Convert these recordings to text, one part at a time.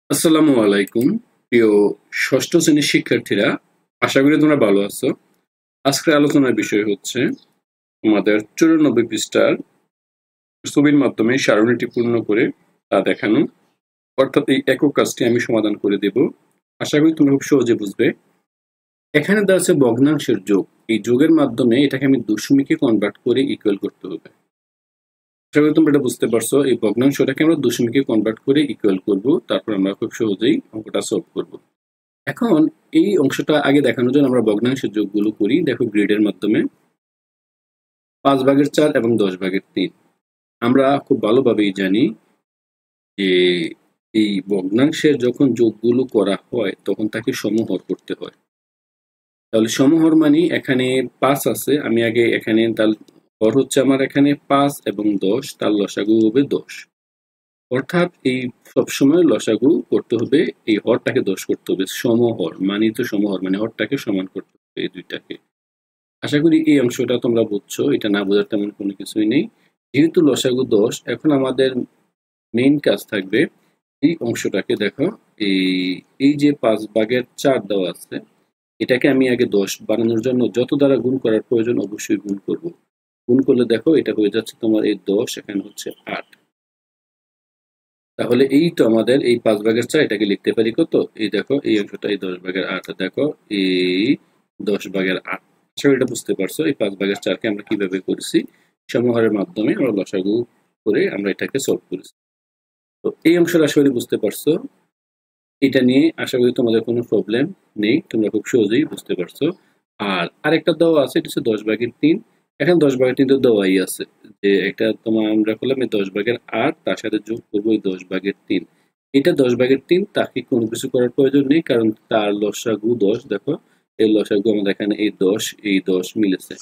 আসসালামু আলাইকুম প্রিয় ষষ্ঠ শ্রেণীর শিক্ষার্থীরা, আশা করি তোমরা ভালো আছো। আজকের আলোচনার বিষয় হচ্ছে তোমাদের 94 পৃষ্ঠার ছবির মাধ্যমে সারণীটি পূর্ণ করে তা দেখানো, অর্থাৎ এই একক কাজটি আমি সমাধান করে দেব। আশা করি তোমরা খুব সহজে বুঝবে। এখানে দেওয়া আছে ভগ্নাংশের যোগ। এই যোগের মাধ্যমে এটাকে আমি দশমিকে কনভার্ট করে ইকুয়াল করতে হবে। আশা করি তোমরা এটা বুঝতে পারছো। এই ভগ্নাংশটাকে আমরা দশমিকে কনভার্ট করে ইকুয়াল করব, তারপর আমরা খুব সহজেই অঙ্কটা সলভ করব। এখন এই অংশটা আগে দেখানোর জন্য আমরা ভগ্নাংশের যোগগুলো করি। দেখো গ্রিডের মাধ্যমে 5/4 এবং 10/3 আমরা খুব ভালোভাবেই জানি যে এই ভগ্নাংশের যখন যোগগুলো করা হয় তখন তাকে সমহর করতে হয়। তাহলে সমহর মানে এখানে 5 আছে, আমি আগে এখানে তার হর হচ্ছে আমার এখানে 5 এবং 10, তার লসাগু হবে 10। অর্থাৎ এই সবসময় লসাগু করতে হবে, এই হরটাকে 10 করতে হবে। সমহর মানে তো সমহর মানে হরটাকে সমান করতে হবে এই দুইটাকে। আশা করি এই অংশটা তোমরা বুঝছো, এটা না বোঝার তেমন কোনো কিছুই নেই। যেহেতু লসাগু 10, এখন আমাদের মেইন কাজ থাকবে এই অংশটাকে দেখো, এই এই যে 5/4 দেওয়া আছে, এটাকে আমি আগে 10 বানানোর জন্য যত দ্বারা গুণ করার প্রয়োজন অবশ্যই গুণ করব। গুণ করলে দেখো এটা হয়ে যাচ্ছে তোমার এই 10, এখানে হচ্ছে 8। তাহলে এই তো আমাদের এই 5/4 এটাকে লিখতে পারি কত, এই দেখো এই অংশটা এই 10/8, দেখো এই 10/8। আশা করি এটা বুঝতে পারছো এই 5/4কে আমরা কিভাবে করেছি। সমহরের মাধ্যমে আমরা লসাগু করে আমরা এটাকে সলভ করেছি। তো এই অংশটা আশা করি বুঝতে পারছো। এটা নিয়ে আশা করি তোমাদের কোনো প্রবলেম নেই, তোমরা খুব সহজেই বুঝতে পারছো। আর আরেকটা দেওয়া আছে, এটা হচ্ছে 10/3। এখানে 10/3 তো দেওয়াই আছে, যে এটা তোমার আমরা করলাম এই 10/8, তার সাথে যোগ করবো এই 10/3। এটা 10/3, তাকে কোনো কিছু করার প্রয়োজন নেই, কারণ তার লসাগু 10। দেখো এই লসাগু আমাদের এখানে এই দশ মিলেছে।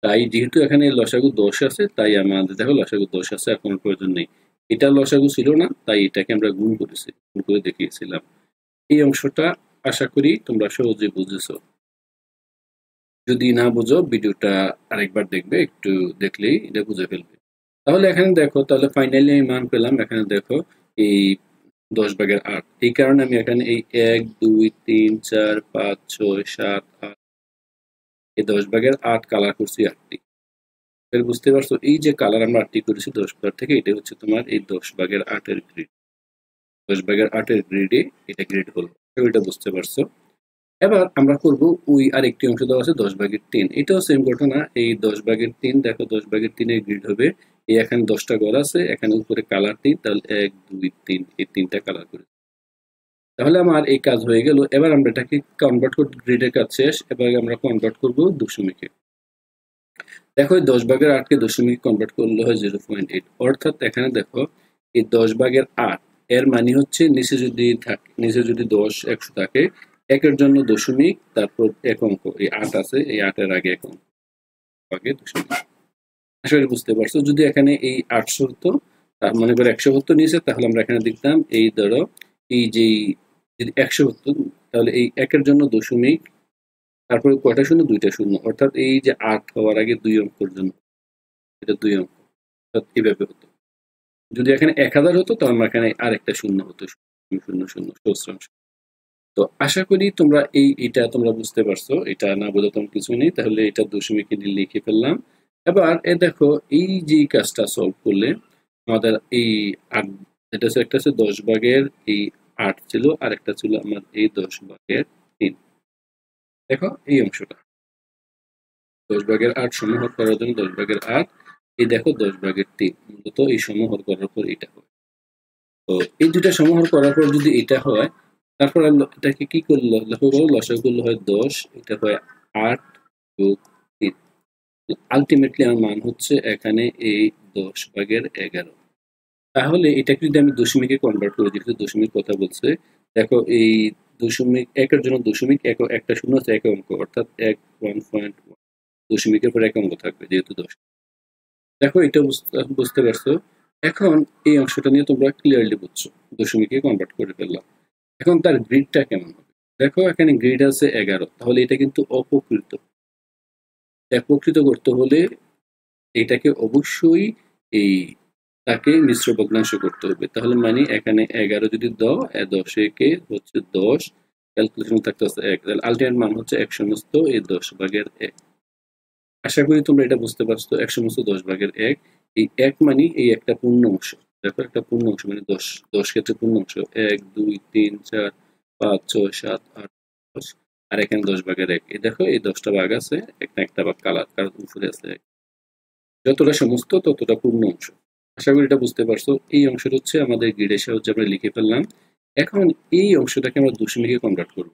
তাই যেহেতু এখানে লসাগু 10 আছে, তাই আমাদের দেখো লসাগু 10 আছে, আর কোনো প্রয়োজন নেই। এটা লসাগু ছিল না, তাই এটাকে আমরা গুণ করেছি, গুণ করে দেখিয়েছিলাম। এই অংশটা আশা করি তোমরা সহজে বুঝেছো। যদি না বুঝো ভিডিওটা আরেকবার দেখবে, একটু দেখলেই এটা বুঝে ফেলবে। তাহলে এখানে দেখো, তাহলে ফাইনালি আমি মান পেলাম। এখানে দেখো এই 10/8, এই কারণে আমি এখানে এই 1 2 3 4 5 6 7 8, এই 10/8 কালার করছি 8টি। এর বুঝতে পারছো এই যে কালার আমরা 8টি করেছি 10 কালার থেকে, এটা হচ্ছে তোমার এই 10/8 গ্রিড। 10/8 গ্রিডে এটা গ্রিড হলো, এটা বুঝতে পারছো। এবার আমরা করব ওই আরেকটি অংশ দেওয়া আছে 10/3, এটাও সেম ঘটনা। এই 10/3 দেখো 10/3 এর গ্রিড হবে, এই এখানে 10টা ঘর আছে, এখানে উপরে কালার 3, তাহলে 1 2 3 এই 3টা কালার করে। তাহলে আমার এই কাজ হয়ে গেল। এবার আমরা এটাকে কনভার্ট করব, গ্রিডের কাজ শেষ, এবার আমরা কনভার্ট করব দশমিকে। দেখো এই 10/8কে দশমিকে কনভার্ট করলে হয় 0.8। অর্থাৎ এখানে দেখো এই 10/8 এর মানে হচ্ছে নিচে যদি 10 100 থাকে, একের জন্য দশমিক, তারপর এক অঙ্ক এই 8 আছে, এই 8 এর আগে এক অঙ্ক, আগে দশমিক। আশা করি বুঝতে পারছো। যদি এখানে এই 800 হতো, তার মনে করে 100 হতো নিচে, তাহলে আমরা এখানে দেখতাম এই ধরো এই যে যদি 100 হতো, তাহলে এই একের জন্য দশমিক, তারপরে কয়টা শূন্য, দুইটা শূন্য। অর্থাৎ এই যে 8 হওয়ার আগে 2 অঙ্কের জন্য এটা 2 অঙ্ক, অর্থাৎ এইভাবে হতো। যদি এখানে 1000 হতো, তাহলে আমরা এখানে আরেকটা শূন্য হতো, শূন্য শূন্য শূন্য সহস্রাংশ। তো আশা করি তোমরা এটা তোমরা বুঝতে পারছো। এটা না বোঝা তেমন কিছু নেই। তাহলে এটা দশমিকে লিখে ফেললাম। এবার দেখো এই যে কাজটা সলভ করলে আমাদের এই 8, এটা হচ্ছে একটা হচ্ছে 10/8 ছিল, আর একটা ছিল আমার এই 10/3। দেখো এই অংশটা 10/8 সমহর করার জন্য 10/8, এই দেখো 10/3, মূলত এই সমহর করার পর এটা হয়। তো এই দুটা সমাহার করার পর যদি এটা হয়, তারপর এটাকে কি করলো, লক্ষ্য করো লসাগু করলে হয় 10, এটা হয় 8 যোগ 3। আলটিমেটলি আমার মান হচ্ছে এখানে এই 10/11। তাহলে এটাকে যদি আমি দশমিকে কনভার্ট করি, যেহেতু দশমিক কথা বলছে, দেখো এই দশমিক একের জন্য দশমিক এক, একটা শূন্য আছে এক অঙ্ক, অর্থাৎ 1.1 দশমিকের পর এক অঙ্ক থাকবে যেহেতু 10। দেখো এটা বুঝতে পারছো। এখন এই অংশটা নিয়ে তোমরা ক্লিয়ারলি বুঝছো, দশমিকে কনভার্ট করে ফেললাম। এখন তার গ্রিডটা কেমন হবে, দেখো এখানে গ্রিড আছে 11, তাহলে এটা কিন্তু অপ্রকৃত। প্রকৃত করতে হলে এটাকে অবশ্যই এই তাকে মিশ্র ভগ্নাংশ করতে হবে। তাহলে মানে এখানে 11 যদি দাও 10 একে হচ্ছে 10, ক্যালকুলেশন থাকতেছে 1, তাহলে আলটিমেট মান হচ্ছে 1 সমস্ত এই 10 ভাগের 1। আশা করি তোমরা এটা বুঝতে পারছো। 1 সমস্ত 10 ভাগের 1, এই 1 মানে এই একটা পূর্ণ অংশ। দেখো একটা পূর্ণ অংশ মানে 10 ক্ষেত্রে পূর্ণ অংশ 1 2 3 4 5 6 7 8 10, আর এখানে 10 ভাগের 1। এই দেখো এই 10টা ভাগ আছে, একটা ভাগ কালার কারণ উপরে আছে 1। যতটা সমস্ত ততটা পূর্ণ অংশ। আশা করি এটা বুঝতে পারছো। এই অংশটা হচ্ছে আমাদের গ্রিডের সাহায্যে আমরা লিখে ফেললাম। এখন এই অংশটাকে আমরা দশমিকে কনভার্ট করব।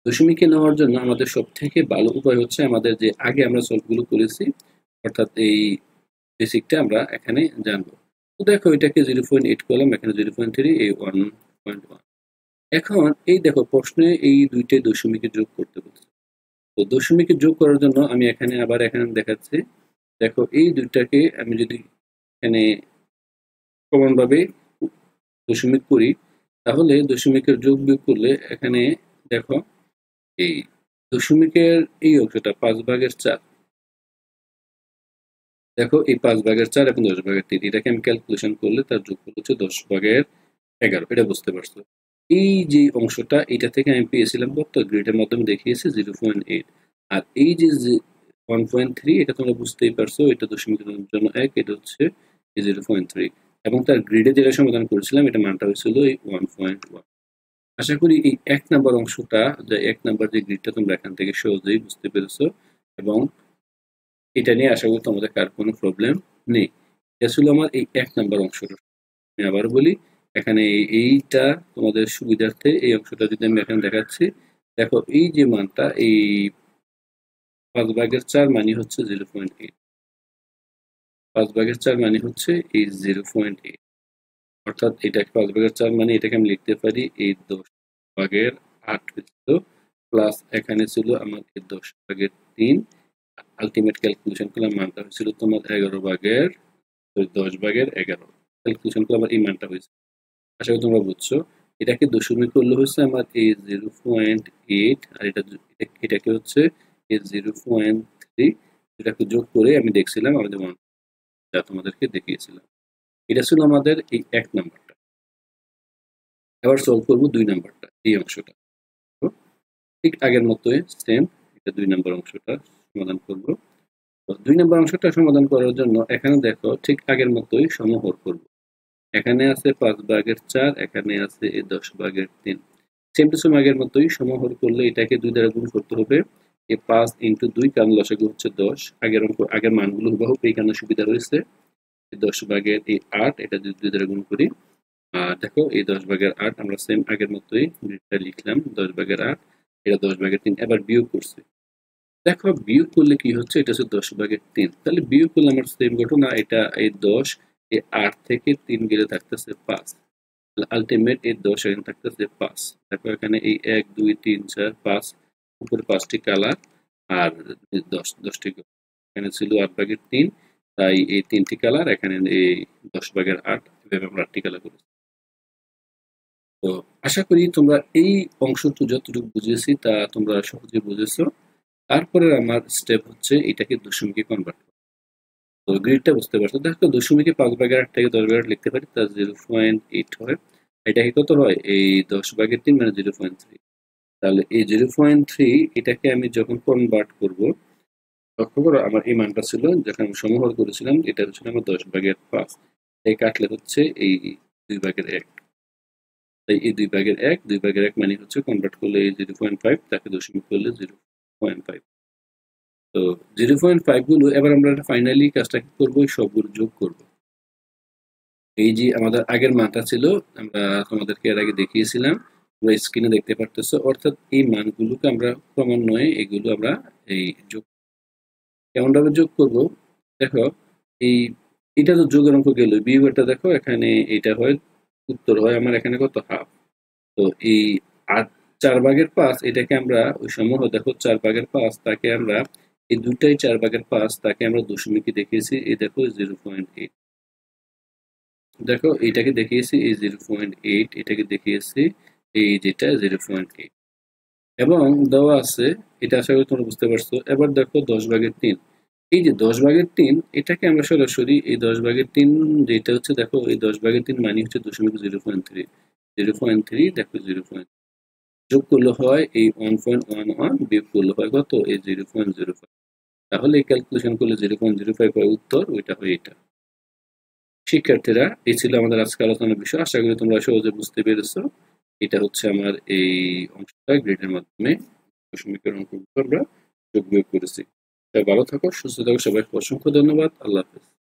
দশমিকে নেওয়ার জন্য আমাদের সব থেকে ভালো উপায় হচ্ছে আমাদের যে আগে আমরা সলভগুলো করেছি, অর্থাৎ এই বেসিকটা আমরা এখানে জানবো। তো দেখো এটাকে 0.8 করলাম, এখানে 0.3, এই 1.1। এখন এই দেখো প্রশ্নে এই দুইটাই দশমিকে যোগ করতে বলছে। তো দশমিকে যোগ করার জন্য আমি এখানে আবার এখানে দেখাচ্ছি। দেখো এই দুইটাকে আমি যদি এখানে সমানভাবে দশমিক করি, তাহলে দশমিকের যোগ বিয়োগ করলে এখানে দেখো এই দশমিকের এই অংশটা 5/4। দেখো এই 5/4 এবং 10/3, এটাকে আমি ক্যালকুলেশন করলে তার যোগফল হচ্ছে 10/11। এটা বুঝতে পারছো? এই যে অংশটা এটা থেকে আমি পেয়েছিলাম কত, গ্রিডের মাধ্যমে দেখিয়েছি 0.8। আর এই যে 1.3, এটা তোমরা বুঝতেই পারছো, এটা দশমিকের জন্য 1, এটা হচ্ছে 0.3, এবং তার গ্রিডে যেটা সমাধান করেছিলাম এটা মানটা হয়েছিল এই 1.1। আশা করি এই 1 নাম্বার অংশটা, যে 1 নাম্বার যে গ্রিডটা তোমরা এখান থেকে সহজেই বুঝতে পেরেছো, এবং এটা নিয়ে আশা করি তোমাদের কার কোনো প্রবলেম নেই। এটা ছিল আমার এই 1 নাম্বার অংশটা। আমি আবার বলি, এখানে এইটা তোমাদের সুবিধার্থে এই অংশটা যদি আমি এখানে দেখাচ্ছি, দেখো এই যে মানটা এই 5/4 মানে হচ্ছে 0.8। 5/4 মানে হচ্ছে এই 0.8, অর্থাৎ এটা 5/4 মানে এটাকে আমি লিখতে পারি এই 10/8 হয়েছিল, প্লাস এখানে ছিল আমার এই 10/3। আলটিমেট ক্যালকুলেশন করলাম, মানটা হয়েছিল তোমার 10/11। ক্যালকুলেশন করলে আমার এই মানটা হয়েছে। আশা করি তোমরা বুঝছো। এটাকে দশমিক করলে হচ্ছে আমার এই 0.8, আর এটাকে হচ্ছে এই 0.3। এটাকে যোগ করে আমি দেখছিলাম আমাদের মান, যা তোমাদেরকে দেখিয়েছিলাম। এটা ছিল আমাদের এই 1 নাম্বারটা। এবার সলভ করবো 2 নাম্বারটা, এই অংশটা। তো ঠিক আগের মতোই সেম, এটা 2 নাম্বার অংশটা সমাধান করবো। তো 2 নাম্বার অংশটা সমাধান করার জন্য এখানে দেখো ঠিক আগের মতোই সমহর করবো। এখানে আছে 5/4, এখানে আছে এই 10/3। সেম টু সেম আগের মতোই সমহর করলে এটাকে 2 দ্বারা গুণ করতে হবে। এই 5 × 2, কারণ লসাগু হচ্ছে 10। আগের মানগুলো হুবহু এই কারণে সুবিধা রয়েছে। 10/8, এটা যদি 2 দ্বারা গুণ করি, আর দেখো এই 10/8 আমরা সেম আগের মতোই গ্রিডটা লিখলাম 10/8, এটা 10/3। এবার বিয়োগ করছি, দেখো বিয়োগ করলে কি হচ্ছে, এটা হচ্ছে 10/3। তাহলে বিয়োগ করলে আমার সেম ঘটনা, এটা এই 10, এই 8 থেকে 3 গেলে থাকতেছে 5। আলটিমেট এই 10 এখানে থাকতেছে 5। দেখো এখানে এই 1 2 3 4 5, উপরে 5টি কালার, আর 10টি এখানে ছিল 8/3, তাই এই 3টি কালার, এখানে এই 10/8, এভাবে আমরা 8টি কালার করেছি। তো আশা করি তোমরা এই অংশটুকু যতটুকু বুঝেছি তা তোমরা সহজে বুঝেছো। তারপরে আমার স্টেপ হচ্ছে এটাকে দশমিকে কনভার্ট করা। তো গ্রিডটা বুঝতে পারছো। দেখো দশমিকে 5/8 থেকে 10/8 লিখতে পারি, তার 0.8 হয়। এটাকে কত হয়, এই 10/3 মানে 0.3। তাহলে এই 0.3 এটাকে আমি যখন কনভার্ট করব, লক্ষ্য করো আমার এই মানটা ছিল যখন আমি সমহর করেছিলাম, এটা হচ্ছিল আমার 10/5। এই কাটলে হচ্ছে এই 2/1। তাই এই 2/1 মানে হচ্ছে কনভার্ট করলে এই 0.5, তাকে দশমিক করলে 0.5। তো 0.5 গুলো এবার আমরা ফাইনালি কাজটা কি করবো, সবগুলো যোগ করব। এই যে আমাদের আগের মানটা ছিল, আমরা তোমাদেরকে এর আগে দেখিয়েছিলাম, তোমরা স্ক্রিনে দেখতে পারতেছো। অর্থাৎ এই মানগুলোকে আমরা ক্রমান্বয়ে এগুলো আমরা এই যোগ, কেমন ভাবে যোগ করব, দেখো এই এটা তো যোগের অঙ্ক গেল, বিয়োগটা দেখো এখানে এটা হয়, উত্তর হয় আমার এখানে কত, হাফ। তো এই 4/5, এটাকে আমরা ওই সমূহ, দেখো 4/5 তাকে আমরা এই দুটাই 4/5 তাকে আমরা দশমিকে দেখিয়েছি, এই দেখো 0.8। দেখো এইটাকে দেখিয়েছি এই 0.8, এটাকে দেখিয়েছি এই যেটা 0.8, এবং দেওয়া আছে, এটা আশা করি তোমরা বুঝতে পারছো। এবার দেখো 10/3, এই যে 10/3 এটাকে আমরা সরাসরি এই 10/3 যেটা হচ্ছে দেখো এই 10/3 মানে হচ্ছে 0.03 0.3 দেখো 0. যোগ করলে হয় এই 1.11 বিয়োগ করলে হয় কত এই 0.05 তাহলে এই ক্যালকুলেশন করলে 0.05 হয় উত্তর ওইটা হয় এটা। শিক্ষার্থীরা এই ছিল আমাদের আজকে আলোচনার বিষয়, আশা করি তোমরা সহজে বুঝতে পেরেছো। এটা হচ্ছে আমার এই অংশটা গ্রেডের মাধ্যমে সমীকরণ আমরা যোগ বিয়োগ করেছি। ভালো থাকো, সুস্থ থাকো, সবাইকে অসংখ্য ধন্যবাদ, আল্লাহ হাফেজ।